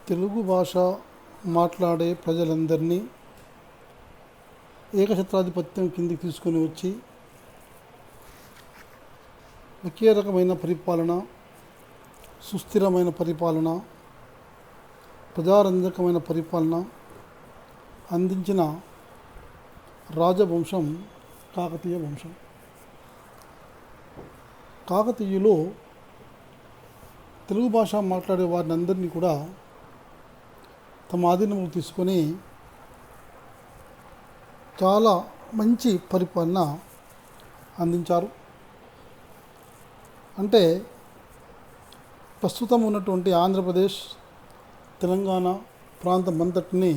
తెలుగు భాష మాట్లాడే ప్రజలందరినీ ఏకఛత్రాధిపత్యం కిందికి తీసుకొని వచ్చి ఒకే రకమైన పరిపాలన, సుస్థిరమైన పరిపాలన, ప్రజారంజకమైన పరిపాలన అందించిన రాజవంశం కాకతీయ వంశం. కాకతీయులు తెలుగు భాష మాట్లాడే వారిని అందరినీ కూడా తమ ఆధీనంలో తీసుకొని చాలా మంచి పరిపాలన అందించారు. అంటే ప్రస్తుతం ఉన్నటువంటి ఆంధ్రప్రదేశ్, తెలంగాణ ప్రాంతమంతటిని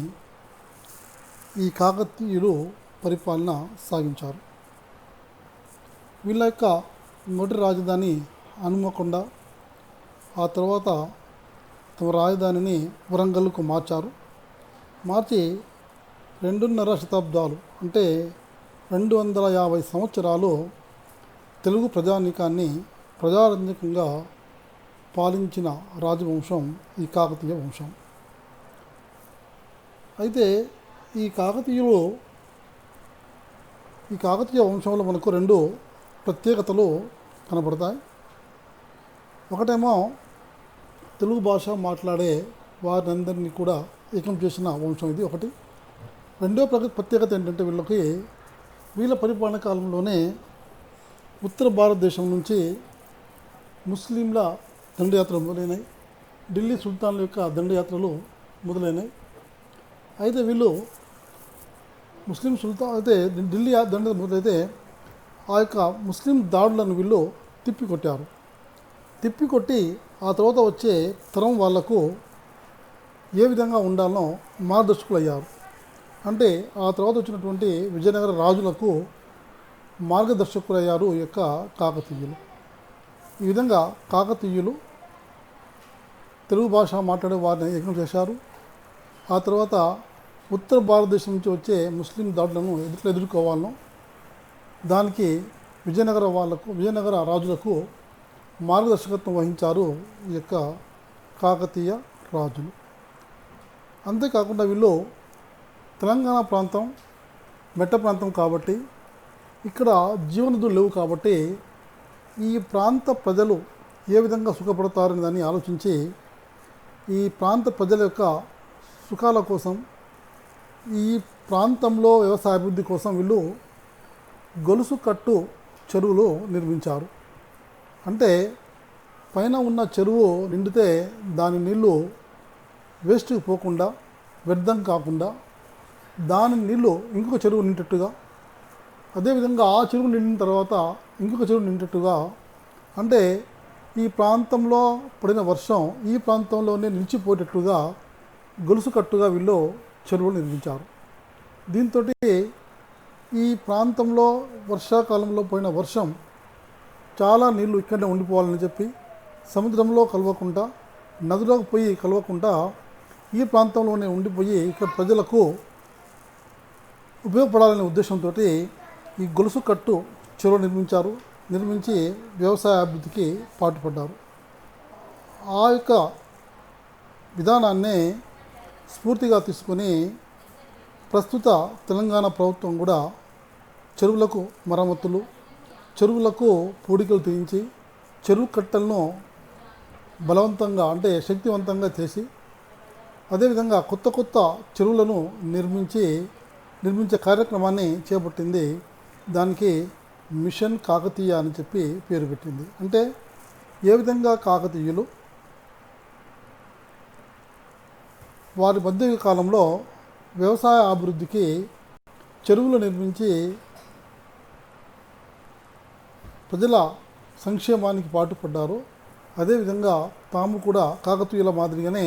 ఈ కాకతీయులు పరిపాలన సాగించారు. వీళ్ళ యొక్క మొదటి రాజధాని హనుమకొండ, ఆ తర్వాత తమ రాజధానిని వరంగల్కు మార్చారు. మార్చి 2.5 శతాబ్దాలు అంటే 250 సంవత్సరాలు తెలుగు ప్రజానీకాన్ని ప్రజారంజకంగా పాలించిన రాజవంశం ఈ కాకతీయ వంశం. అయితే ఈ కాకతీయ వంశంలో మనకు 2 ప్రత్యేకతలు కనబడతాయి. ఒకటేమో తెలుగు భాష మాట్లాడే వారినందరినీ కూడా ఏకం చేసిన వంశం ఇది ఒకటి. రెండో ప్రత్యేకత ఏంటంటే వీళ్ళ పరిపాలన కాలంలోనే ఉత్తర భారతదేశం నుంచి ముస్లింల దండయాత్రలు మొదలైనాయి. ఢిల్లీ సుల్తాన్ల యొక్క దండయాత్రలు మొదలైనాయి. అయితే వీళ్ళు ముస్లిం సుల్తాన్ అయితే ఢిల్లీ దండ మొదలైతే ఆ యొక్క ముస్లిం దాడులను వీళ్ళు తిప్పికొట్టి ఆ తర్వాత వచ్చే తరం వాళ్లకు ఏ విధంగా ఉండాలనో మార్గదర్శకులు అయ్యారు. అంటే ఆ తర్వాత వచ్చినటువంటి విజయనగర రాజులకు మార్గదర్శకులు అయ్యారు ఈ యొక్క కాకతీయులు. ఈ విధంగా కాకతీయులు తెలుగు భాష మాట్లాడే వారిని ఏకం చేశారు. ఆ తర్వాత ఉత్తర భారతదేశం నుంచి వచ్చే ముస్లిం దాడులను ఎదుర్కోవాలను దానికి విజయనగర రాజులకు మార్గదర్శకత్వం వహించారు ఈ యొక్క కాకతీయ రాజులు. అంతేకాకుండా వీళ్ళు తెలంగాణ ప్రాంతం మెట్ట ప్రాంతం కాబట్టి ఇక్కడ జీవనదులు లేవు కాబట్టి ఈ ప్రాంత ప్రజలు ఏ విధంగా సుఖపడతారని దాన్ని ఆలోచించి ఈ ప్రాంత ప్రజల యొక్క సుఖాల కోసం, ఈ ప్రాంతంలో వ్యవసాయ అభివృద్ధి కోసం వీళ్ళు గొలుసు కట్టు చెరువులు నిర్మించారు. అంటే పైన ఉన్న చెరువు నిండితే దాని నీళ్ళు వేస్ట్కి పోకుండా, వ్యర్థం కాకుండా దాని నీళ్ళు ఇంకొక చెరువు నిండేటట్టుగా, అదేవిధంగా ఆ చెరువు నిండిన తర్వాత ఇంకొక చెరువు నిండేటట్టుగా, అంటే ఈ ప్రాంతంలో పడిన వర్షం ఈ ప్రాంతంలోనే నిలిచిపోయేటట్టుగా గొలుసు కట్టుగా వీళ్ళు చెరువులు నిర్మించారు. దీంతో ఈ ప్రాంతంలో వర్షాకాలంలో పోయిన వర్షం చాలా నీళ్లు ఇక్కడనే ఉండిపోవాలని చెప్పి సముద్రంలో కలవకుండా, నదిలోకి పోయి కలవకుండా ఈ ప్రాంతంలోనే ఉండిపోయి ఇక్కడ ప్రజలకు ఉపయోగపడాలనే ఉద్దేశంతో ఈ గొలుసు కట్టు చెరువు నిర్మించి వ్యవసాయ అభివృద్ధికి పాటుపడ్డారు. ఆ యొక్క విధానాన్నే స్ఫూర్తిగా తీసుకొని ప్రస్తుత తెలంగాణ ప్రభుత్వం కూడా చెరువులకు మరమ్మతులు, చెరువులకు పూడికలు తీయించి చెరువు కట్టలను బలవంతంగా అంటే శక్తివంతంగా చేసి, అదేవిధంగా కొత్త చెరువులను నిర్మించే కార్యక్రమాన్ని చేపట్టింది. దానికి మిషన్ కాకతీయ అని చెప్పి పేరు పెట్టింది. అంటే ఏ విధంగా కాకతీయులు వారి మధ్య కాలంలో వ్యవసాయ అభివృద్ధికి చెరువులు నిర్మించి ప్రజల సంక్షేమానికి పాటుపడ్డారు. అదేవిధంగా తాము కూడా కాకతీయుల మాదిరిగానే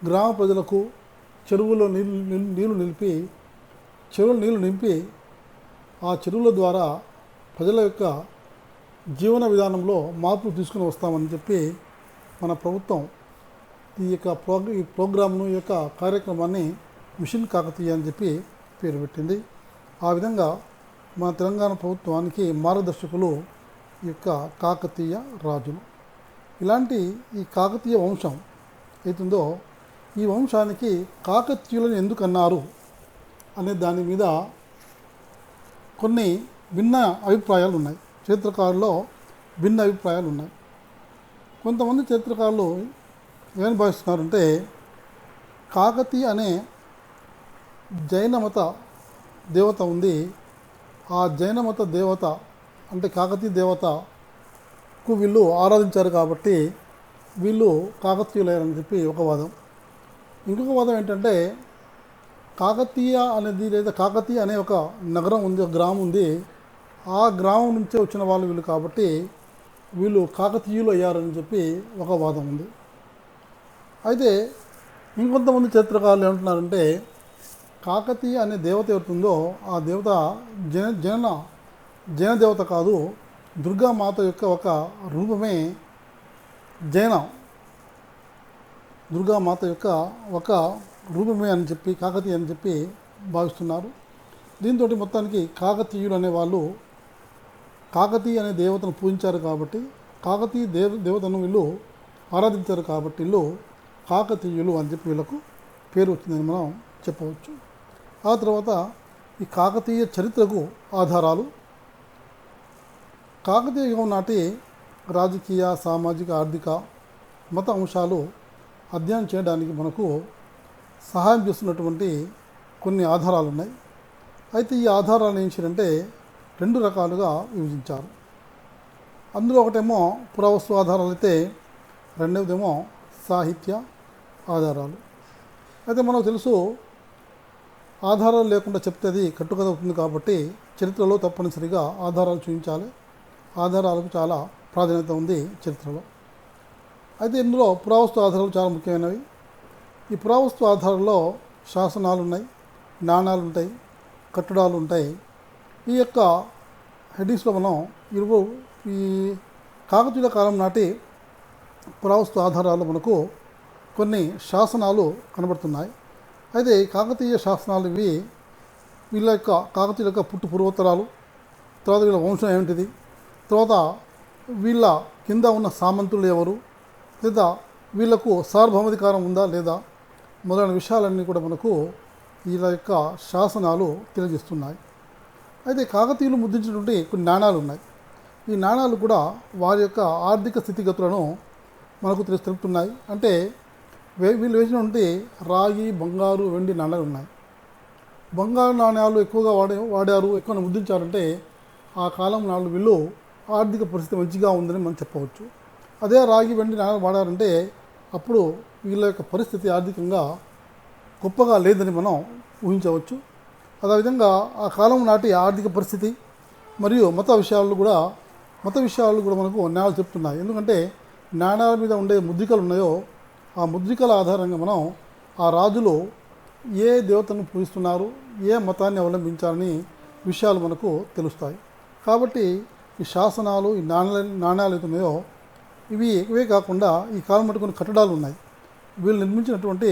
గ్రామ ప్రజలకు చెరువులో నీళ్లు నింపి ఆ చెరువుల ద్వారా ప్రజల యొక్క జీవన విధానంలో మార్పులు తీసుకుని వస్తామని చెప్పి మన ప్రభుత్వం ఈ ప్రోగ్రామ్ను ఈ యొక్క కార్యక్రమాన్ని మిషన్ కాకతీయ అని చెప్పి పేరు పెట్టింది. ఆ విధంగా మన తెలంగాణ ప్రభుత్వానికి మార్గదర్శకులు ఈ యొక్క కాకతీయ రాజులు. ఇలాంటి ఈ కాకతీయ వంశం అవుతుందో ఈ వంశానికి కాకతీయులను ఎందుకు అన్నారు అనే దాని మీద కొన్ని భిన్న అభిప్రాయాలు ఉన్నాయి. చరిత్రకారుల్లో భిన్న అభిప్రాయాలు ఉన్నాయి. కొంతమంది చరిత్రకారులు ఏమని భావిస్తున్నారంటే కాకతీయ అనే జైన మత దేవత ఉంది. ఆ జైన మత దేవత అంటే కాకతీయ దేవతకు వీళ్ళు ఆరాధించారు కాబట్టి వీళ్ళు కాకతీయులయ్యారని చెప్పి ఒక వాదం. ఇంకొక వాదం ఏంటంటే కాకతీయ అనేది లేదా కాకతీయ అనే ఒక నగరం ఉంది, ఒక గ్రామం ఉంది. ఆ గ్రామం నుంచే వచ్చిన వాళ్ళు వీళ్ళు కాబట్టి వీళ్ళు కాకతీయులు అయ్యారని చెప్పి ఒక వాదం ఉంది. అయితే ఇంకొంతమంది చరిత్రకారులు ఏమంటున్నారంటే కాకతీయ అనే దేవత ఎవరుతుందో ఆ దేవత జైన దేవత కాదు, దుర్గామాత యొక్క ఒక రూపమే దుర్గామాత యొక్క ఒక రూపమే అని చెప్పి కాకతీయ అని చెప్పి భావిస్తున్నారు. దీంతో మొత్తానికి కాకతీయులు అనేవాళ్ళు కాకతీయ అనే దేవతను పూజించారు కాబట్టి కాకతీయ దేవతను వీళ్ళు ఆరాధించారు కాబట్టి వీళ్ళు కాకతీయులు అని చెప్పి వీళ్ళకు పేరు వచ్చిందని మనం చెప్పవచ్చు. ఆ తర్వాత ఈ కాకతీయ చరిత్రకు ఆధారాలు కాకతీయ యుగం నాటి రాజకీయ, సామాజిక, ఆర్థిక, మత అంశాలు అధ్యయనం చేయడానికి మనకు సహాయం చేస్తున్నటువంటి కొన్ని ఆధారాలు ఉన్నాయి. అయితే ఈ ఆధారాలు ఏం చేయాలంటే 2 రకాలుగా విభజించారు. అందులో ఒకటేమో పురావస్తు ఆధారాలు అయితే రెండవదేమో సాహిత్య ఆధారాలు. అయితే మనకు తెలుసు ఆధారాలు లేకుండా చెప్తే అది కట్టుకథ అవుతుంది కాబట్టి చరిత్రలో తప్పనిసరిగా ఆధారాలు చూపించాలి. ఆధారాలకు చాలా ప్రాధాన్యత ఉంది చరిత్రలో. అయితే ఇందులో పురావస్తు ఆధారాలు చాలా ముఖ్యమైనవి. ఈ పురావస్తు ఆధారాల్లో శాసనాలు ఉన్నాయి, నాణాలు ఉంటాయి, కట్టడాలు ఉంటాయి. ఈ యొక్క హెడ్డింగ్స్లో మనం ఈ కాకతీయుల కాలం నాటి పురావస్తు ఆధారాలు మనకు కొన్ని శాసనాలు కనబడుతున్నాయి. అయితే కాకతీయ శాసనాలు ఇవి వీళ్ళ యొక్క కాకతీయుల యొక్క పుట్టు పూర్వోత్తరాలు, తర్వాత వీళ్ళ వంశం ఏమిటిది, తర్వాత వీళ్ళ కింద ఉన్న సామంతులు ఎవరు, లేదా వీళ్లకు సార్వభౌమాధికారం ఉందా లేదా మొదలైన విషయాలన్నీ కూడా మనకు వీళ్ళ యొక్క శాసనాలు తెలియజేస్తున్నాయి. అయితే కాకతీయులు ముద్రించినటువంటి కొన్ని నాణాలు ఉన్నాయి. ఈ నాణాలు కూడా వారి యొక్క ఆర్థిక స్థితిగతులను మనకు తెలుపుతున్నాయి. అంటే వీళ్ళు వేసినటువంటి రాగి, బంగారు, వెండి నాణాలు ఉన్నాయి. బంగారు నాణ్యాలు ఎక్కువగా వాడారు, ఎక్కువ ముద్రించారంటే ఆ కాలం నాళ్ళు వీళ్ళు ఆర్థిక పరిస్థితి మంచిగా ఉందని మనం చెప్పవచ్చు. అదే రాగి, వెండి నాణ్యాలు వాడారంటే అప్పుడు వీళ్ళ యొక్క పరిస్థితి ఆర్థికంగా గొప్పగా లేదని మనం ఊహించవచ్చు. అదేవిధంగా ఆ కాలం నాటి ఆర్థిక పరిస్థితి మరియు మత విషయాలు కూడా మనకు నాణాలు చెప్తున్నాయి. ఎందుకంటే నాణాల మీద ఉండే ముద్రికలు ఉన్నాయో ఆ ముద్రికల ఆధారంగా మనం ఆ రాజులు ఏ దేవతను పూజిస్తున్నారు, ఏ మతాన్ని అవలంబించారని విషయాలు మనకు తెలుస్తాయి. కాబట్టి ఈ శాసనాలు, ఈ నాణ్యాలు అయితే ఉన్నాయో ఇవే కాకుండా ఈ కాలం మటు కొన్ని కట్టడాలు ఉన్నాయి. వీళ్ళు నిర్మించినటువంటి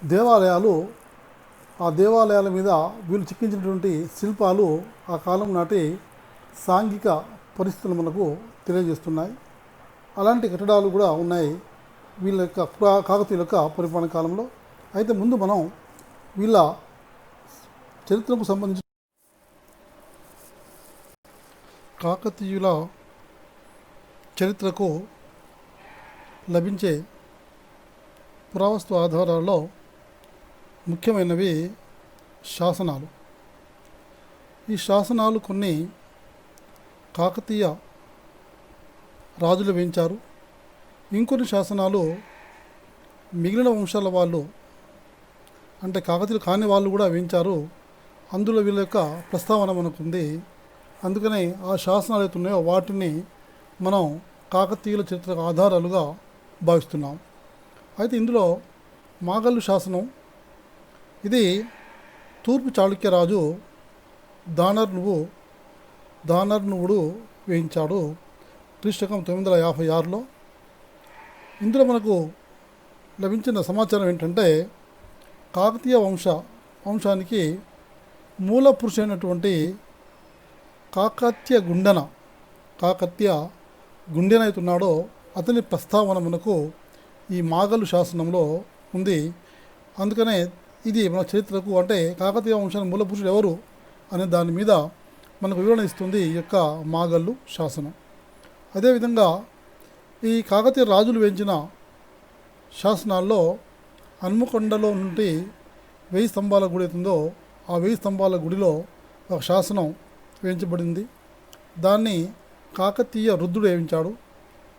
దేవాలయాలు, ఆ దేవాలయాల మీద వీళ్ళు చెక్కించినటువంటి శిల్పాలు ఆ కాలం నాటి సాంఘిక పరిస్థితులు మనకు తెలియజేస్తున్నాయి. అలాంటి కట్టడాలు కూడా ఉన్నాయి వీళ్ళ యొక్క కాకతీయుల యొక్క పరిపాలన కాలంలో. అయితే ముందు మనం వీళ్ళ చరిత్రకు సంబంధించి కాకతీయుల చరిత్రకు లభించే పురావస్తు ఆధారాల్లో ముఖ్యమైనవి శాసనాలు. ఈ శాసనాలు కొన్ని కాకతీయ రాజులు వేయించారు. ఇంకొన్ని శాసనాలు మిగిలిన వంశాల వాళ్ళు అంటే కాకతీయులు కాని వాళ్ళు కూడా వేయించారు. అందులో వీళ్ళ యొక్క ప్రస్తావన మనకుంది. అందుకనే ఆ శాసనాలు అయితే ఉన్నాయో వాటిని మనం కాకతీయుల చరిత్ర ఆధారాలుగా భావిస్తున్నాం. అయితే ఇందులో మాగల్లు శాసనం, ఇది తూర్పు చాళుక్య రాజు దానర్నువుడు వేయించాడు క్రీస్తకం 956లో. ఇందులో మనకు లభించిన సమాచారం ఏంటంటే కాకతీయ వంశానికి మూల పురుషైనటువంటి కాకత్య గుండెన అవుతున్నాడో అతని ప్రస్తావన మనకు ఈ మాగల్లు శాసనంలో ఉంది. అందుకనే ఇది మన చరిత్రకు అంటే కాకతీయ వంశానికి మూల పురుషుడు ఎవరు అనే దాని మీద మనకు వివరణ ఇస్తుంది ఈ యొక్క మాగల్లు శాసనం. అదేవిధంగా ఈ కాకతీయ రాజులు వేయించిన శాసనాల్లో హన్మకొండలో నుండి 1000 స్తంభాల గుడి అవుతుందో ఆ 1000 స్తంభాల గుడిలో ఒక శాసనం వేయించబడింది. దాన్ని కాకతీయ రుద్రుడు వేయించాడు,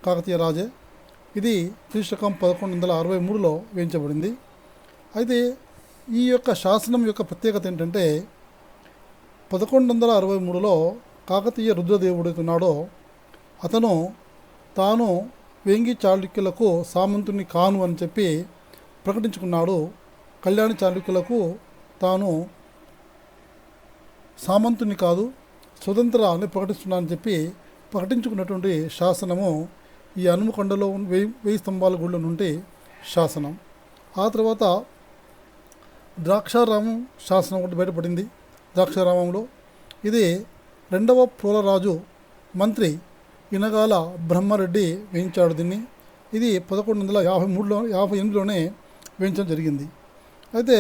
కాకతీయ రాజే. ఇది క్రీస్తకం 1163లో వేయించబడింది. అయితే ఈ యొక్క శాసనం యొక్క ప్రత్యేకత ఏంటంటే 1163లో కాకతీయ రుద్రదేవుడు ఉన్నాడో అతను తాను వేంగి చాళుక్యులకు సామంతుని కాను అని చెప్పి ప్రకటించుకున్నాడు. కళ్యాణి చాళుక్యులకు తాను సామంతుని కాదు స్వతంత్రాన్ని ప్రకటిస్తున్నానని చెప్పి ప్రకటించుకున్నటువంటి శాసనము ఈ హనుమకొండలో 1000 స్తంభాల గుడిలో నుండి శాసనం. ఆ తర్వాత ద్రాక్షారామం శాసనం ఒకటి బయటపడింది. ద్రాక్షారామంలో ఇది 2వ ప్రోలరాజు మంత్రి ఇనగాల బ్రహ్మారెడ్డి వేయించాడు దీన్ని. ఇది 1158లోనే వేయించడం జరిగింది. అయితే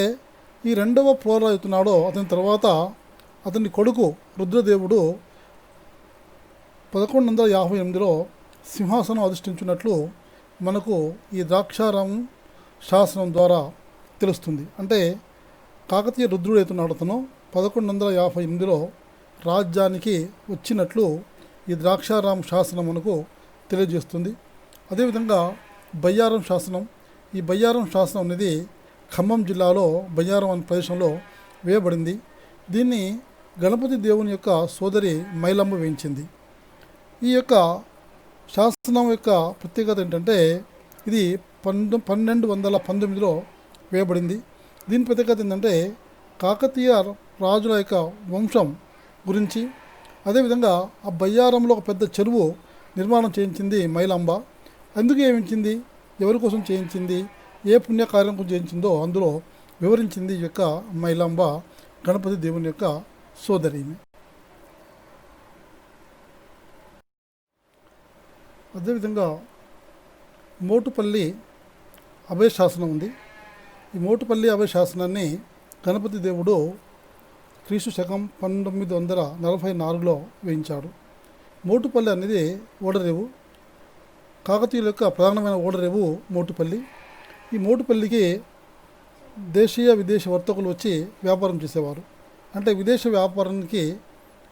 ఈ 2వ ప్రోలరాజు అవుతున్నాడో అతని తర్వాత అతని కొడుకు రుద్రదేవుడు 1158లో సింహాసనం అధిష్ఠించినట్లు మనకు ఈ ద్రాక్షారామం శాసనం ద్వారా తెలుస్తుంది. అంటే కాకతీయ రుద్రుడు అవుతున్నాడు అతను 1158లో రాజ్యానికి వచ్చినట్లు ఈ ద్రాక్షారామం శాసనం మనకు తెలియజేస్తుంది. అదేవిధంగా బయ్యారం శాసనం. ఈ బయ్యారం శాసనం అనేది ఖమ్మం జిల్లాలో బయ్యారం అనే ప్రదేశంలో వేయబడింది. దీన్ని గణపతి దేవుని యొక్క సోదరి మైలమ్మ వేయించింది. ఈ యొక్క శాసనం యొక్క ప్రత్యేకత ఏంటంటే ఇది 1219లో వేయబడింది. దీని ప్రత్యేకత ఏంటంటే కాకతీయ రాజుల యొక్క వంశం గురించి, అదేవిధంగా ఆ బయ్యారంలో ఒక పెద్ద చెరువు నిర్మాణం చేయించింది మైలాంబ. ఎందుకు ఏమించింది, ఎవరి కోసం చేయించింది, ఏ పుణ్యకార్యం కోసం చేయించిందో అందులో వివరించింది ఈ యొక్క మైలాంబ గణపతి దేవుని యొక్క సోదరి. అదేవిధంగా మోటుపల్లి అభయ శాసనం ఉంది. ఈ మోటుపల్లి అభయ శాసనాన్ని గణపతి దేవుడు క్రీస్తు 1944లో వేయించాడు. మోటుపల్లి అనేది ఓడరేవు, కాకతీయుల యొక్క ప్రధానమైన ఓడరేవు మోటుపల్లి. ఈ మోటుపల్లికి దేశీయ విదేశీ వర్తకులు వచ్చి వ్యాపారం చేసేవారు. అంటే విదేశ వ్యాపారానికి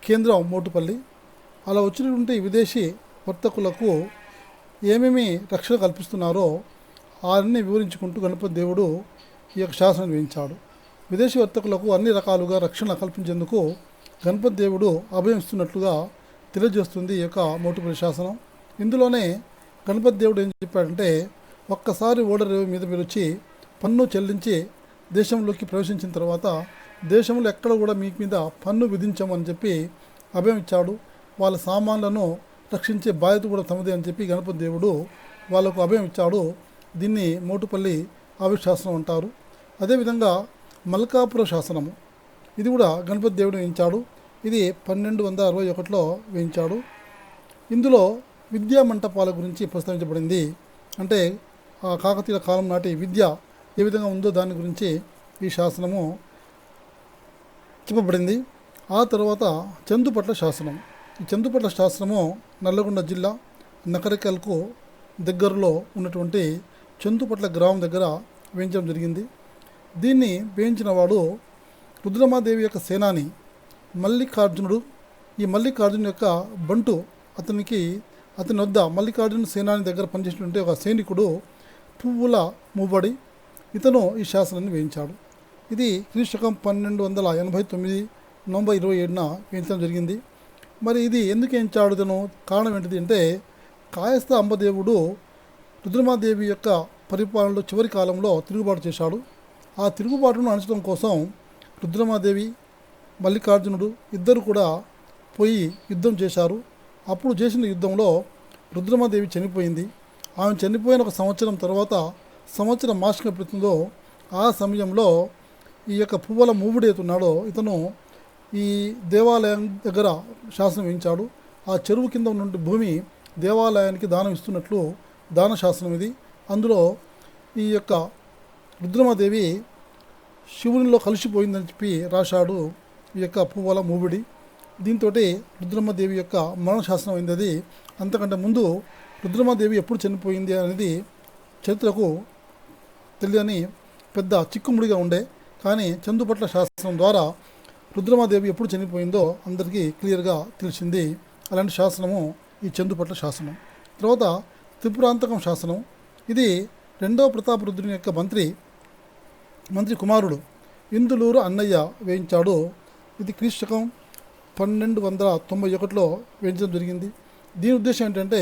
కేంద్రం మోటుపల్లి. అలా వచ్చినటువంటి విదేశీ వర్తకులకు ఏమేమి రక్షణ కల్పిస్తున్నారో అన్నీ వివరించుకుంటూ గణపతి దేవుడు ఈ యొక్క శాసనం వేయించాడు. విదేశీ వర్తకులకు అన్ని రకాలుగా రక్షణ కల్పించేందుకు గణపతి దేవుడు అభయమిస్తున్నట్లుగా తెలియజేస్తుంది ఈ యొక్క మోటుపల్లి శాసనం. ఇందులోనే గణపతి దేవుడు ఏం చెప్పాడంటే, ఒక్కసారి ఓడరేవు మీద మీరు వచ్చి పన్ను చెల్లించి దేశంలోకి ప్రవేశించిన తర్వాత దేశంలో ఎక్కడ కూడా మీకు మీద పన్ను విధించమని చెప్పి అభయం ఇచ్చాడు. వాళ్ళ సామాన్లను రక్షించే బాధ్యత కూడా తమదే అని చెప్పి గణపతి దేవుడు వాళ్ళకు అభయం ఇచ్చాడు. దీన్ని మోటుపల్లి అభయ శాసనం అంటారు. అదేవిధంగా మల్కాపుర శాసనము, ఇది కూడా గణపతి దేవుడు వేయించాడు. ఇది 1261లో వేయించాడు. ఇందులో విద్యా మంటపాల గురించి ప్రస్తావించబడింది. అంటే ఆ కాకతీయుల కాలం నాటి విద్య ఏ విధంగా ఉందో దాని గురించి ఈ శాసనము చెప్పబడింది. ఆ తర్వాత చందుపట్ల శాసనం. ఈ చందుపట్ల శాసనము నల్లగొండ జిల్లా నకరికల్కు దగ్గరలో ఉన్నటువంటి చందుపట్ల గ్రామం దగ్గర వేయించడం జరిగింది. దీన్ని వేయించిన వాడు రుద్రమాదేవి యొక్క సేనాని మల్లికార్జునుడు. ఈ మల్లికార్జును యొక్క బంటు అతని వద్ద మల్లికార్జున సేనాని దగ్గర పనిచేసినటువంటి ఒక సైనికుడు పువ్వుల మూబడి ఇతను ఈ శాసనాన్ని వేయించాడు. ఇది క్రీస్తకం 1289 నవంబర్ 27న వేయించడం జరిగింది. మరి ఇది ఎందుకు వేయించాడు, ఇతను కారణం ఏంటిది అంటే, కాయస్థ అంబదేవుడు రుద్రమాదేవి యొక్క పరిపాలనలో చివరి కాలంలో తిరుగుబాటు చేశాడు. ఆ తిరుగుబాటును అణచడం కోసం రుద్రమాదేవి మల్లికార్జునుడు ఇద్దరు కూడా పోయి యుద్ధం చేశారు. అప్పుడు చేసిన యుద్ధంలో రుద్రమాదేవి చనిపోయింది. ఆమె చనిపోయిన ఒక సంవత్సరం తర్వాత సంవత్సరం మాసిక పెడుతుందో ఆ సమయంలో ఈ యొక్క పువ్వుల మూవుడు అవుతున్నాడో ఇతను ఈ దేవాలయం దగ్గర శాసనం వేయించాడు. ఆ చెరువు కింద ఉన్నటువంటి భూమి దేవాలయానికి దానం ఇస్తున్నట్లు దాన శాసనం ఇది. అందులో ఈ యొక్క రుద్రమాదేవి శివునిలో కలిసిపోయిందని చెప్పి రాశాడు ఈ యొక్క పువ్వాల మూవిడి. దీంతో రుద్రమాదేవి యొక్క మరణ శాసనం అయింది. అది అంతకంటే ముందు రుద్రమాదేవి ఎప్పుడు చనిపోయింది అనేది చరిత్రకు తెలియని పెద్ద చిక్కుముడిగా ఉండే. కానీ చందుపట్ల శాసనం ద్వారా రుద్రమాదేవి ఎప్పుడు చనిపోయిందో అందరికీ క్లియర్గా తెలిసింది. అలాంటి శాసనము ఈ చందుపట్ల శాసనం. తర్వాత త్రిపురాంతకం శాసనం. ఇది రెండవ ప్రతాపరుద్రుని యొక్క మంత్రి కుమారుడు ఇందులూరు అన్నయ్య వేయించాడు. ఇది క్రీస్తకం 1291లో వేయించడం జరిగింది. దీని ఉద్దేశం ఏంటంటే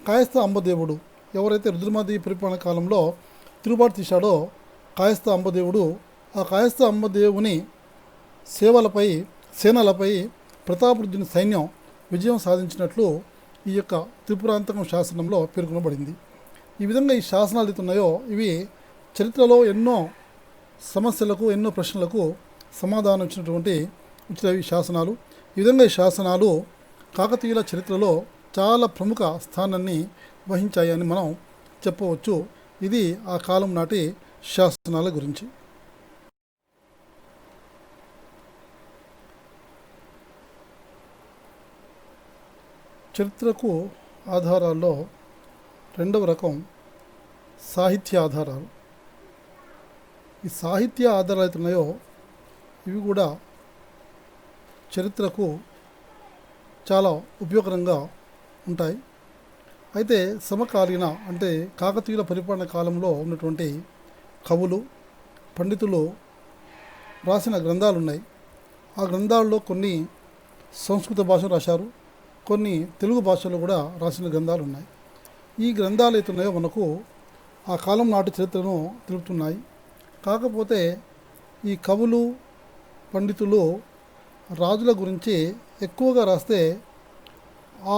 కాయస్థ అంబదేవుడు ఎవరైతే రుద్రమాదేవి పరిపాలన కాలంలో తిరుగుబాటు తీశాడో కాయస్థ అంబదేవుడు, ఆ కాయస్థ అంబదేవుని సేనలపై ప్రతాపరుద్రుని సైన్యం విజయం సాధించినట్లు ఈ యొక్క త్రిపురాంతకం శాసనంలో పేర్కొనబడింది. ఈ విధంగా ఈ శాసనాలు ఉన్నాయో ఇవి చరిత్రలో ఎన్నో సమస్యలకు ఎన్నో ప్రశ్నలకు సమాధానం ఇచ్చినటువంటి శాసనాలు. ఈ విధంగా ఈ శాసనాలు కాకతీయుల చరిత్రలో చాలా ప్రముఖ స్థానాన్ని వహించాయని మనం చెప్పవచ్చు. ఇది ఆ కాలం నాటి శాసనాల గురించి. చరిత్రకు ఆధారాల్లో రెండవ రకం సాహిత్య ఆధారాలు. ఈ సాహిత్య ఆధారాలు అయితే ఉన్నాయో ఇవి కూడా చరిత్రకు చాలా ఉపయోగకరంగా ఉంటాయి. అయితే సమకాలీన అంటే కాకతీయుల పరిపాలన కాలంలో ఉన్నటువంటి కవులు పండితులు రాసిన గ్రంథాలు ఉన్నాయి. ఆ గ్రంథాల్లో కొన్ని సంస్కృత భాష రాశారు, కొన్ని తెలుగు భాషలో కూడా రాసిన గ్రంథాలు ఉన్నాయి. ఈ గ్రంథాలు అయితే ఉన్నాయో మనకు ఆ కాలం నాటి చరిత్రను తెలుపుతున్నాయి. కాకపోతే ఈ కవులు పండితులు రాజుల గురించి ఎక్కువగా రాస్తే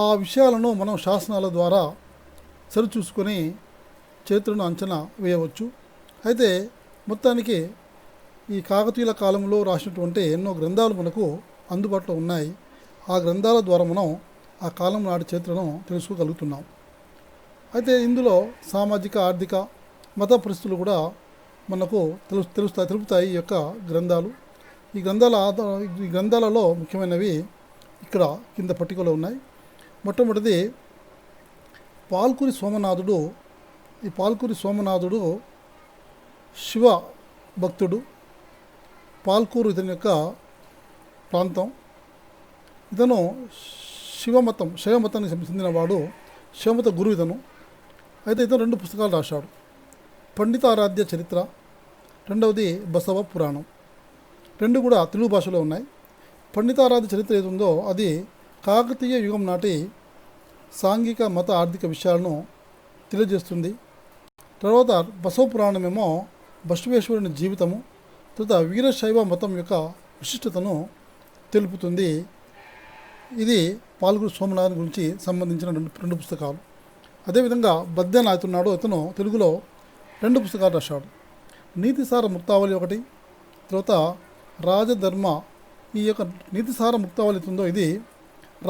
ఆ విషయాలను మనం శాసనాల ద్వారా సరిచూసుకొని చరిత్రను అంచనా వేయవచ్చు. అయితే మొత్తానికి ఈ కాకతీయుల కాలంలో రాసినటువంటి ఎన్నో గ్రంథాలు మనకు అందుబాటులో ఉన్నాయి. ఆ గ్రంథాల ద్వారా మనం ఆ కాలం నాటి చరిత్రను తెలుసుకోగలుగుతున్నాం. అయితే ఇందులో సామాజిక ఆర్థిక మత పరిస్థితులు కూడా మనకు తెలుపుతాయి ఈ యొక్క గ్రంథాలు. ఈ గ్రంథాలలో ముఖ్యమైనవి ఇక్కడ కింద పట్టికలో ఉన్నాయి. మొట్టమొదటిది పాల్కురి సోమనాథుడు. ఈ పాల్కురి సోమనాథుడు శివ భక్తుడు. పాల్కూరు ఇతని యొక్క ప్రాంతం. ఇతను శైవమతానికి చెందినవాడు, శివమత గురువు ఇతను. అయితే ఇతను 2 పుస్తకాలు రాశాడు. పండితారాధ్య చరిత్ర, రెండవది బసవ పురాణం. 2 కూడా తెలుగు భాషలో ఉన్నాయి. పండితారాధ్య చరిత్ర ఏది ఉందో అది కాకతీయ యుగం నాటి సాంఘిక మత ఆర్థిక విషయాలను తెలియజేస్తుంది. తర్వాత బసవ పురాణమేమో బసవేశ్వరుని జీవితము, తర్వాత వీరశైవ మతం యొక్క విశిష్టతను తెలుపుతుంది. ఇది పాల్గురు సోమనాథన్ గురించి సంబంధించిన 2 పుస్తకాలు. అదేవిధంగా బద్దెన అవుతున్నాడు, ఇతను తెలుగులో 2 పుస్తకాలు రాశాడు. నీతిసార ముక్తావళి ఒకటి, తర్వాత రాజధర్మ. ఈ యొక్క నీతిసార ముక్తావళి ఉందో ఇది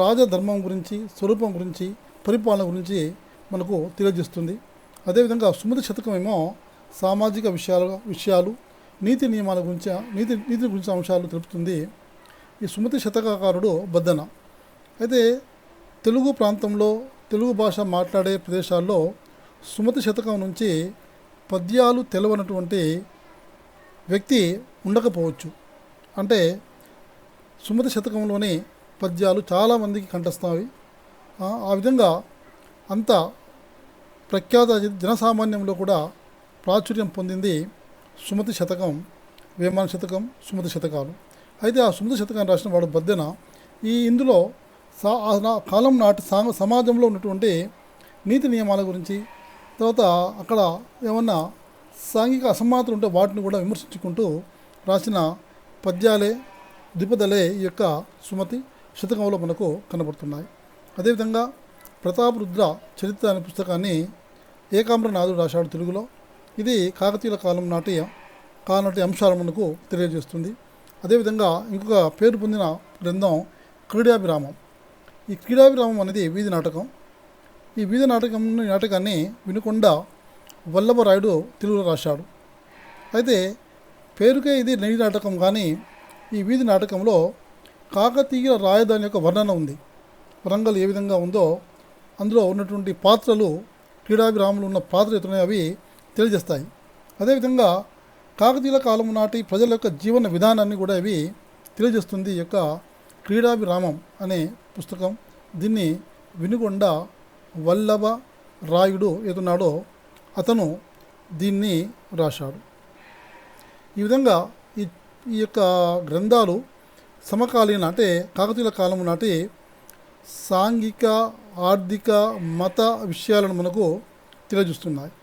రాజధర్మం గురించి, స్వరూపం గురించి, పరిపాలన గురించి మనకు తెలియజేస్తుంది. అదేవిధంగా సుమతి శతకం ఏమో సామాజిక విషయాలు నీతి నియమాల గురించి నీతి గురించి అంశాలు తెలుపుతుంది. ఈ సుమతి శతకాకారుడు బద్దెన. అయితే తెలుగు ప్రాంతంలో తెలుగు భాష మాట్లాడే ప్రదేశాల్లో సుమతి శతకం నుంచి పద్యాలు తెలవనటువంటి వ్యక్తి ఉండకపోవచ్చు. అంటే సుమతి శతకంలోని పద్యాలు చాలామందికి కంఠస్థాయి. ఆ విధంగా అంత ప్రఖ్యాత జనసామాన్యంలో కూడా ప్రాచుర్యం పొందింది సుమతి శతకం, వేమన శతకం, సుమతి శతకాలు. అయితే ఆ సుమతి శతకాన్ని రాసిన వాడు బద్దెన. ఇందులో కాలం నాటి సమాజంలో ఉన్నటువంటి నీతి నియమాల గురించి, తర్వాత అక్కడ ఏమన్నా సాంఘిక అసమానతలు ఉంటే వాటిని కూడా విమర్శించుకుంటూ రాసిన పద్యాలే, ద్విపదలే ఈ యొక్క సుమతి శతకంలో మనకు కనబడుతున్నాయి. అదేవిధంగా ప్రతాపరుద్ర చరిత్ర అనే పుస్తకాన్ని ఏకాంబ్రనాథుడు రాశాడు తెలుగులో. ఇది కాకతీయుల కాలం నాటి అంశాలు మనకు తెలియజేస్తుంది. అదేవిధంగా ఇంకొక పేరు పొందిన గ్రంథం క్రీడాభిరామం. ఈ క్రీడాభిరామం అనేది వీధి నాటకం. ఈ వీధి నాటకాన్ని వినుకొండ వల్లభరాయుడు తెలుగులో రాశాడు. అయితే పేరుకే ఇది నడి నాటకం, కానీ ఈ వీధి నాటకంలో కాకతీయుల రాజధాని యొక్క వర్ణన ఉంది. వరంగల్ ఏ విధంగా ఉందో అందులో ఉన్నటువంటి పాత్రలు, క్రీడాభిరాములు ఉన్న పాత్రలు ఎత్తున్నాయి, అవి తెలియజేస్తాయి. అదేవిధంగా కాకతీయుల కాలం నాటి ప్రజల యొక్క జీవన విధానాన్ని కూడా ఇవి తెలియజేస్తుంది ఈ యొక్క క్రీడాభిరామం అనే పుస్తకం. దీన్ని వినుకొండ వల్లభ రాయుడు ఏదున్నాడో అతను దీన్ని రాశాడు. ఈ విధంగా ఈ ఈ యొక్క గ్రంథాలు సమకాలీన, అంటే కాకతీయుల కాలం నాటి సాంఘిక, ఆర్థిక, మత విషయాలను మనకు తెలియజేస్తున్నాయి.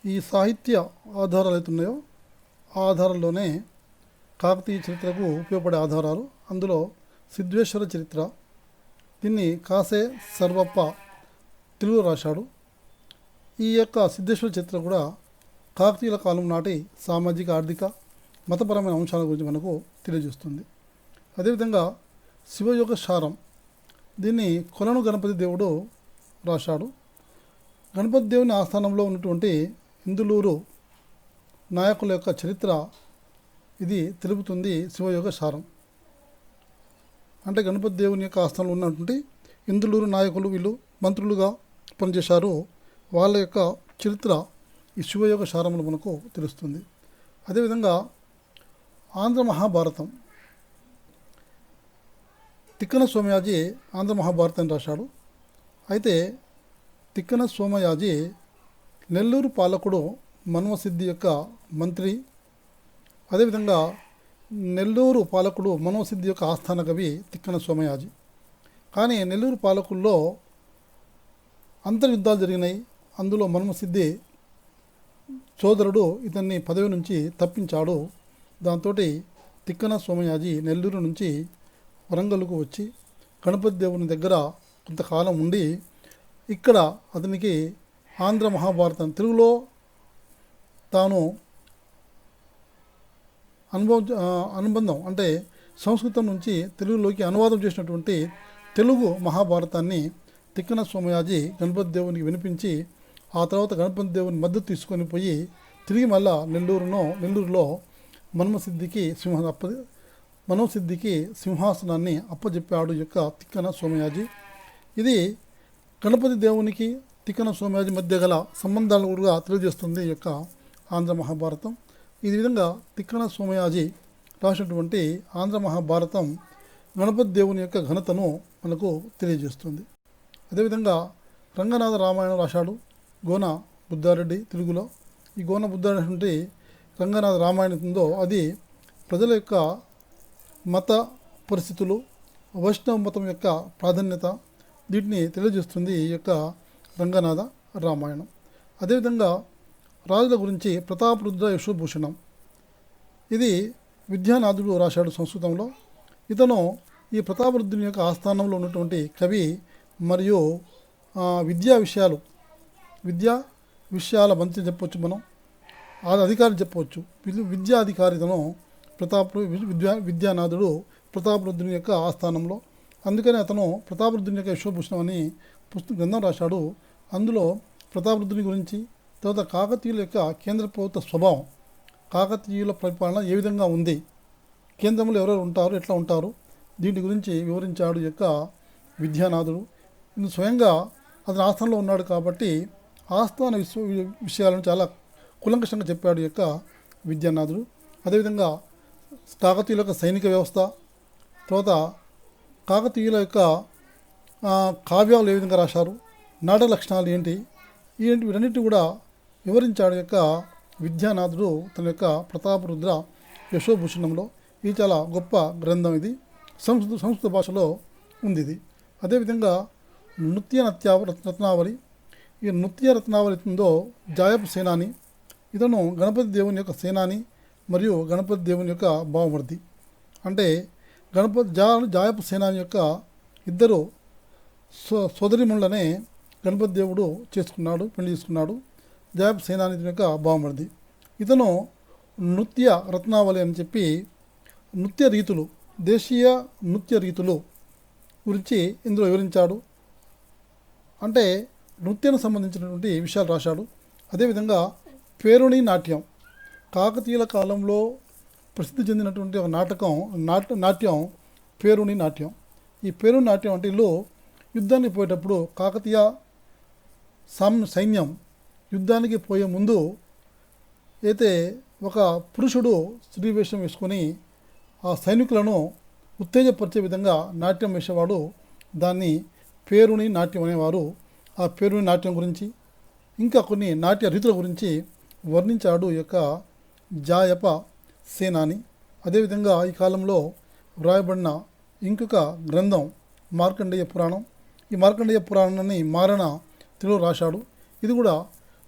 ఈ సాహిత్య ఆధారాలు అయితే ఉన్నాయో ఆ ఆధారాల్లోనే కాకతీయ చరిత్రకు ఉపయోగపడే ఆధారాలు. అందులో సిద్ధేశ్వర చరిత్ర, దీన్ని కాసే సర్వప్ప తెలుగులో రాశాడు. ఈ యొక్క సిద్ధేశ్వర చరిత్ర కూడా కాకతీయుల కాలం నాటి సామాజిక, ఆర్థిక, మతపరమైన అంశాల గురించి మనకు తెలియజేస్తుంది. అదేవిధంగా శివయోగ సారం, దీన్ని కొలను గణపతి దేవుడు రాశాడు. గణపతి దేవుని ఆస్థానంలో ఉన్నటువంటి ఇందులూరు నాయకుల యొక్క చరిత్ర ఇది తెలుపుతుంది శివయోగ సారం. అంటే గణపతి దేవుని యొక్క ఆస్థానంలో ఉన్నటువంటి ఇందులూరు నాయకులు, వీళ్ళు మంత్రులుగా పనిచేశారు, వాళ్ళ యొక్క చరిత్ర ఈ శివయోగ సారంలో మనకు తెలుస్తుంది. అదేవిధంగా ఆంధ్ర మహాభారతం, తిక్కన సోమయాజి ఆంధ్ర మహాభారతాన్ని రాశాడు. అయితే తిక్కన సోమయాజి నెల్లూరు పాలకుడు మన్మసిద్ధి యొక్క మంత్రి, అదేవిధంగా నెల్లూరు పాలకుడు మన్మసిద్ధి యొక్క ఆస్థాన కవి తిక్కన సోమయాజి. కానీ నెల్లూరు పాలకుల్లో అంతర్యుద్ధాలు జరిగినాయి. అందులో మన్మసిద్ధి సోదరుడు ఇతన్ని పదవి నుంచి తప్పించాడు. దాంతో తిక్కన సోమయాజి నెల్లూరు నుంచి వరంగల్కు వచ్చి గణపతి దేవుని దగ్గర కొంతకాలం ఉండి ఇక్కడ అతనికి ఆంధ్ర మహాభారతం తెలుగులో తాను అనుబంధం, అంటే సంస్కృతం నుంచి తెలుగులోకి అనువాదం చేసినటువంటి తెలుగు మహాభారతాన్ని తిక్కన సోమయాజి గణపతి దేవునికి వినిపించి, ఆ తర్వాత గణపతి దేవుని మద్దతు తీసుకొని పోయి తిరిగి మళ్ళా నెల్లూరులో మన్మసిద్ధికి సింహాసనాన్ని అప్పజెప్పాడు యొక్క తిక్కన సోమయాజి. ఇది గణపతి దేవునికి తిక్కన సోమయాజి మధ్య గల సంబంధాలను కూడా తెలియజేస్తుంది ఈ యొక్క ఆంధ్ర మహాభారతం. ఈ విధంగా తిక్కన సోమయాజి రాసినటువంటి ఆంధ్ర మహాభారతం గణపతి దేవుని యొక్క ఘనతను మనకు తెలియజేస్తుంది. అదేవిధంగా రంగనాథ రామాయణం రాశాడు గోన బుద్ధారెడ్డి తెలుగులో. ఈ గోన బుద్ధారెడ్డి రంగనాథ రామాయణం ఉందో అది ప్రజల యొక్క మత పరిస్థితులు, వైష్ణవ మతం యొక్క ప్రాధాన్యత, వీటిని తెలియజేస్తుంది ఈ యొక్క రంగనాథ రామాయణం. అదేవిధంగా రాజుల గురించి ప్రతాపరుద్ర యశోభూషణం, ఇది విద్యానాథుడు రాశాడు సంస్కృతంలో. ఇతను ఈ ప్రతాపరుద్రుని యొక్క ఆస్థానంలో ఉన్నటువంటి కవి మరియు విద్యా విషయాల మంత్రి చెప్పవచ్చు, మనం అధికారి చెప్పవచ్చు, విద్యాధికారి ఇతను విద్యానాథుడు ప్రతాపరుద్రుని యొక్క ఆస్థానంలో. అందుకని అతను ప్రతాపరుద్రుని యొక్క యశోభూషణం అని గ్రంథం రాశాడు. అందులో ప్రతాపరుద్రుని గురించి, తర్వాత కాకతీయుల యొక్క కేంద్ర ప్రభుత్వ స్వభావం, కాకతీయుల పరిపాలన ఏ విధంగా ఉంది, కేంద్రంలో ఎవరెవరు ఉంటారు, ఎట్లా ఉంటారు, దీని గురించి వివరించాడు యొక్క విద్యానాథుడు. ఇందులో స్వయంగా అతని ఆస్థానంలో ఉన్నాడు కాబట్టి ఆస్థాన విషయాలను చాలా కులంకషంగా చెప్పాడు యొక్క విద్యానాథుడు. అదేవిధంగా కాకతీయుల యొక్క సైనిక వ్యవస్థ, తర్వాత కాకతీయుల యొక్క కావ్యాలు ఏ విధంగా రాశారు, నాటక లక్షణాలు ఏంటి, వీటన్నిటి కూడా వివరించాడు యొక్క విద్యానాథుడు తన యొక్క ప్రతాపరుద్ర యశోభూషణంలో. ఇది చాలా గొప్ప గ్రంథం, ఇది సంస్కృత భాషలో ఉంది ఇది. అదేవిధంగా రత్నావళి, ఈ నృత్య రత్నావళి ఉందో జాయపు సేనాని, ఇతను గణపతి దేవుని యొక్క సేనాని మరియు గణపతి దేవుని యొక్క బావమర్ది. అంటే జాయపు సేనాని యొక్క ఇద్దరు సోదరిమణులనే గణపతి దేవుడు పెళ్లి చేసుకున్నాడు. జయప సేనాని యొక్క బావమరిది. ఇతను నృత్య రత్నావళి అని చెప్పి నృత్య రీతులు, దేశీయ నృత్య రీతులు గురించి ఇందులో వివరించాడు. అంటే నృత్యానికి సంబంధించినటువంటి విషయాలు రాశాడు. అదేవిధంగా పేరుని నాట్యం, కాకతీయుల కాలంలో ప్రసిద్ధి చెందినటువంటి ఒక నాట్యం పేరుని నాట్యం. ఈ పేరుని నాట్యం అంటే వీళ్ళు యుద్ధానికి పోయేటప్పుడు కాకతీయ సైన్యం యుద్ధానికి పోయే ముందు అయితే ఒక పురుషుడు స్త్రీ వేషం వేసుకొని ఆ సైనికులను ఉత్తేజపరిచే విధంగా నాట్యం వేసేవాడు. దాన్ని పేరుని నాట్యం అనేవారు. ఆ పేరుని నాట్యం గురించి ఇంకా కొన్ని నాట్య రీతుల గురించి వర్ణించాడు ఈ యొక్క జాయప సేనాని. అదేవిధంగా ఈ కాలంలో వ్రాయబడిన ఇంకొక గ్రంథం మార్కండేయ పురాణం. ఈ మార్కండేయ పురాణాన్ని మారణ తెలుగు రాశాడు. ఇది కూడా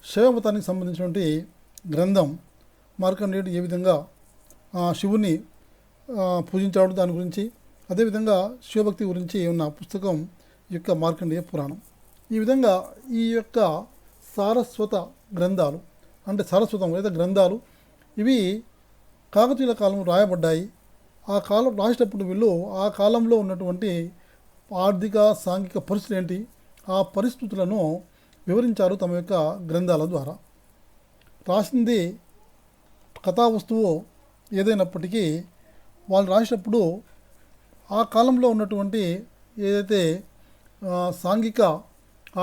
శైవ మతానికి సంబంధించినటువంటి గ్రంథం. మార్కండేయుడు ఏ విధంగా శివుని పూజించాడు దాని గురించి, అదేవిధంగా శివభక్తి గురించి ఉన్న పుస్తకం ఈ యొక్క మార్కండేయ పురాణం. ఈ విధంగా ఈ యొక్క సారస్వత గ్రంథాలు అంటే సారస్వతం లేదా గ్రంథాలు ఇవి కాకతీయుల కాలంలో రాయబడ్డాయి. ఆ కాలం రాసేటప్పుడు వీళ్ళు ఆ కాలంలో ఉన్నటువంటి ఆర్థిక సాంఘిక పరిస్థితులు ఏంటి, ఆ పరిస్థితులను వివరించారు తమ యొక్క గ్రంథాల ద్వారా. రాసింది కథా వస్తువు ఏదైనప్పటికీ వాళ్ళు రాసేటప్పుడు ఆ కాలంలో ఉన్నటువంటి ఏదైతే సాంఘిక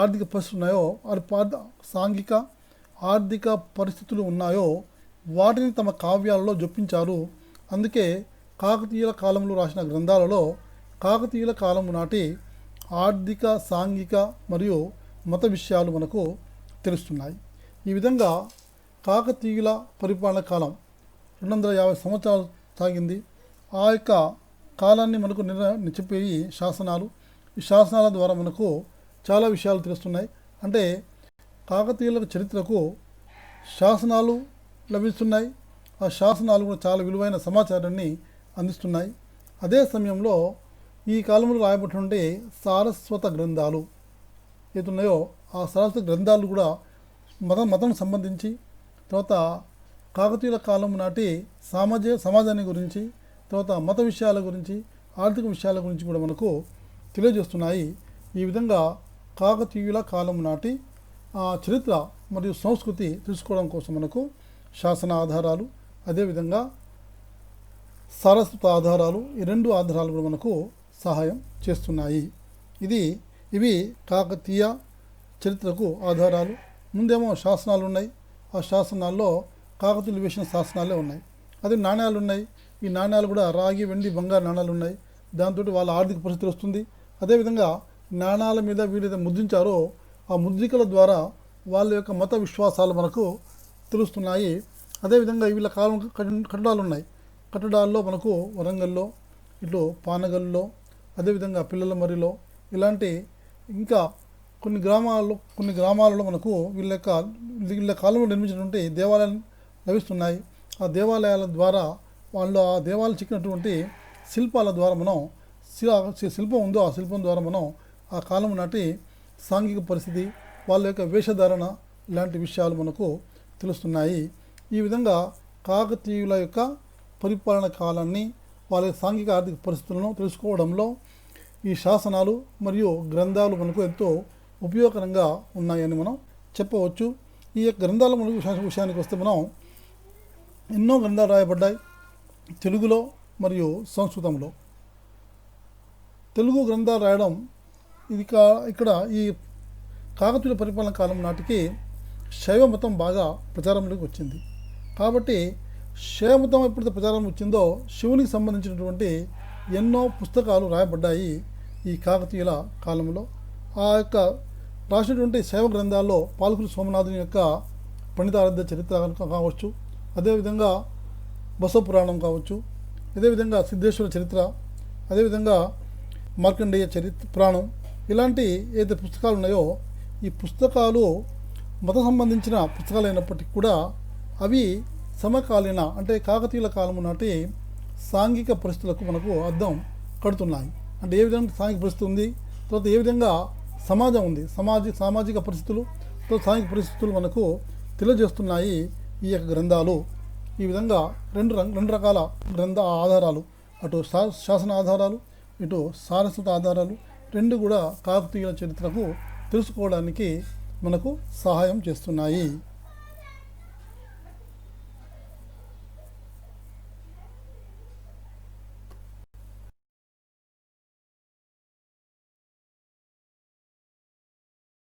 ఆర్థిక పరిస్థితులు ఉన్నాయో సాంఘిక ఆర్థిక పరిస్థితులు ఉన్నాయో వాటిని తమ కావ్యాలలో జొప్పించారు. అందుకే కాకతీయుల కాలంలో రాసిన గ్రంథాలలో కాకతీయుల కాలం నాటి ఆర్థిక సాంఘిక మరియు మత విషయాలు మనకు తెలుస్తున్నాయి. ఈ విధంగా కాకతీయుల పరిపాలన కాలం 250 సంవత్సరాలు సాగింది. ఆ యొక్క కాలాన్ని మనకు చెప్పే శాసనాలు, ఈ శాసనాల ద్వారా మనకు చాలా విషయాలు తెలుస్తున్నాయి. అంటే కాకతీయుల చరిత్రకు శాసనాలు లభిస్తున్నాయి. ఆ శాసనాలు కూడా చాలా విలువైన సమాచారాన్ని అందిస్తున్నాయి. అదే సమయంలో ఈ కాలంలో రాయబడినటువంటి సారస్వత గ్రంథాలు ఏతున్నాయో ఆ సారస్వత గ్రంథాలు కూడా మతం సంబంధించి, తర్వాత కాకతీయుల కాలం నాటి సమాజాన్ని గురించి, తర్వాత మత విషయాల గురించి, ఆర్థిక విషయాల గురించి కూడా మనకు తెలియజేస్తున్నాయి. ఈ విధంగా కాకతీయుల కాలం నాటి చరిత్ర మరియు సంస్కృతి తెలుసుకోవడం కోసం మనకు శాసన ఆధారాలు, అదేవిధంగా సారస్వత ఆధారాలు, ఈ 2 ఆధారాలు కూడా మనకు సహాయం చేస్తున్నాయి. ఇవి కాకతీయ చరిత్రకు ఆధారాలు. ముందేమో శాసనాలు ఉన్నాయి. ఆ శాసనాల్లో కాకతీయులు వేసిన శాసనాలే ఉన్నాయి. అదే నాణ్యాలు ఉన్నాయి. ఈ నాణ్యాలు కూడా రాగి, వెండి, బంగారు నాణ్యాలు ఉన్నాయి. దాంతో వాళ్ళ ఆర్థిక పరిస్థితి వస్తుంది. అదేవిధంగా నాణ్యాల మీద వీరైతే ముద్రించారో ఆ ముద్రికల ద్వారా వాళ్ళ యొక్క మత విశ్వాసాలు మనకు తెలుస్తున్నాయి. అదేవిధంగా వీళ్ళ కాలం కట్టడాలు ఉన్నాయి. కట్టడాల్లో మనకు వరంగల్లో, ఇటు పానగల్లో, అదేవిధంగా పిల్లలమర్రిలో ఇలాంటి ఇంకా కొన్ని గ్రామాలలో మనకు వీళ్ళ కాలంలో నిర్మించినటువంటి దేవాలయాలు లభిస్తున్నాయి. ఆ దేవాలయాల ద్వారా వాళ్ళు ఆ దేవాలయాలు చిక్కినటువంటి శిల్పాల ద్వారా మనం శిల్పం ఉందో ఆ శిల్పం ద్వారా మనం ఆ కాలం నాటి సాంఘిక పరిస్థితి, వాళ్ళ యొక్క వేషధారణ ఇలాంటి విషయాలు మనకు తెలుస్తున్నాయి. ఈ విధంగా కాకతీయుల యొక్క పరిపాలన కాలాన్ని, వాళ్ళ సాంఘిక ఆర్థిక పరిస్థితులను తెలుసుకోవడంలో ఈ శాసనాలు మరియు గ్రంథాలు మనకు ఎంతో ఉపయోగకరంగా ఉన్నాయని మనం చెప్పవచ్చు. ఈ యొక్క గ్రంథాల మనకు విషయానికి వస్తే మనం ఎన్నో గ్రంథాలు రాయబడ్డాయి తెలుగులో మరియు సంస్కృతంలో. తెలుగు గ్రంథాలు రాయడం ఇక్కడ ఈ కాకతీయుల పరిపాలన కాలం నాటికి శైవ మతం బాగా ప్రచారంలోకి వచ్చింది. కాబట్టి శైవ మతం ఎప్పుడైతే ప్రచారం వచ్చిందో శివునికి సంబంధించినటువంటి ఎన్నో పుస్తకాలు రాయబడ్డాయి ఈ కాకతీయుల కాలంలో. ఆ యొక్క రాసినటువంటి శైవ గ్రంథాల్లో పాల్కురి సోమనాథుని యొక్క పండితారాధ్య చరిత్ర కావచ్చు, అదేవిధంగా బసవపురాణం కావచ్చు, అదేవిధంగా సిద్ధేశ్వర చరిత్ర, అదేవిధంగా మార్కండేయ పురాణం, ఇలాంటి ఏదైతే పుస్తకాలు ఉన్నాయో ఈ పుస్తకాలు మత సంబంధించిన పుస్తకాలు అయినప్పటికీ కూడా అవి సమకాలీన అంటే కాకతీయుల కాలం నాటి సాంఘిక పరిస్థితులకు మనకు అద్దం కడుతున్నాయి. అంటే ఏ విధంగా సాంఘిక పరిస్థితి ఉంది, తర్వాత ఏ విధంగా సమాజం ఉంది, సామాజిక పరిస్థితులు, సాంఘిక పరిస్థితులు మనకు తెలియజేస్తున్నాయి ఈ యొక్క గ్రంథాలు. ఈ విధంగా రెండు రకాల గ్రంథ ఆధారాలు, అటు శాసన ఆధారాలు, ఇటు సారస్వత ఆధారాలు రెండు కూడా కాకతీయుల చరిత్రకు తెలుసుకోవడానికి మనకు సహాయం చేస్తున్నాయి.